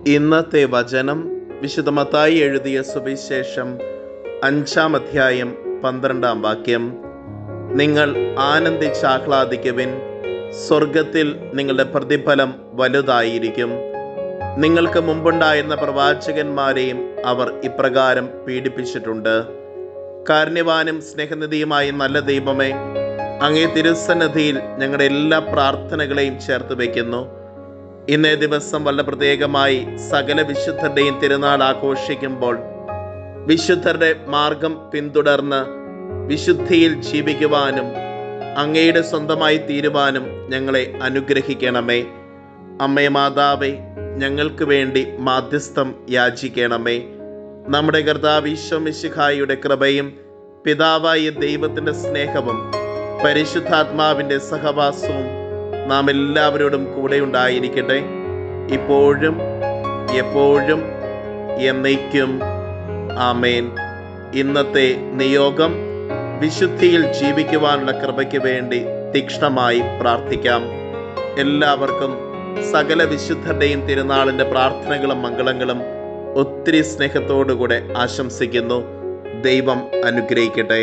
ഇന്നത്തെ വചനം വിശുദ്ധ മത്തായി എഴുതിയ സുവിശേഷം 5-ാം അധ്യായം 12-ാം വാക്യം. നിങ്ങൾ ആനന്ദിച്ചാഹ്ലാദിക്കുവിൻ, സ്വർഗത്തിൽ നിങ്ങളുടെ പ്രതിഫലം വലുതായിരിക്കും. നിങ്ങൾക്ക് മുമ്പുണ്ടായിരുന്ന പ്രവാചകന്മാരെയും അവർ ഇപ്രകാരം പീഡിപ്പിച്ചിട്ടുണ്ട്. കാരുണ്യവാനും സ്നേഹനിധിയുമായ നല്ല ദൈവമേ, അങ്ങേ തിരുസന്നിധിയിൽ ഞങ്ങളുടെ എല്ലാ പ്രാർത്ഥനകളെയും ചേർത്ത് വയ്ക്കുന്നു. ഇന്നേ ദിവസം വളരെ പ്രത്യേകമായി സകല വിശുദ്ധരുടെയും തിരുനാൾ ആഘോഷിക്കുമ്പോൾ വിശുദ്ധരുടെ മാർഗം പിന്തുടർന്ന് വിശുദ്ധിയിൽ ജീവിക്കുവാനും അങ്ങയുടെ സ്വന്തമായി തീരുവാനും ഞങ്ങളെ അനുഗ്രഹിക്കണമേ. അമ്മേ മാതാവേ, ഞങ്ങൾക്ക് വേണ്ടി മാധ്യസ്ഥം യാചിക്കണമേ. നമ്മുടെ കർത്താവ് ഈശോ മിശിഹായുടെ കൃപയും പിതാവായ ദൈവത്തിൻ്റെ സ്നേഹവും പരിശുദ്ധാത്മാവിൻ്റെ സഹവാസവും നാം എല്ലാവരോടും കൂടെ ഉണ്ടായിരിക്കട്ടെ, ഇപ്പോഴും എപ്പോഴും എന്നേക്കും. ആമേൻ. ഇന്നത്തെ നിയോഗം വിശുദ്ധിയിൽ ജീവിക്കുവാനുള്ള കൃപയ്ക്ക് വേണ്ടി തീക്ഷ്ണമായി പ്രാർത്ഥിക്കാം. എല്ലാവർക്കും സകല വിശുദ്ധരുടെയും തിരുനാളിൻ്റെ പ്രാർത്ഥനകളും മംഗളങ്ങളും ഒത്തിരി സ്നേഹത്തോടുകൂടെ ആശംസിക്കുന്നു. ദൈവം അനുഗ്രഹിക്കട്ടെ.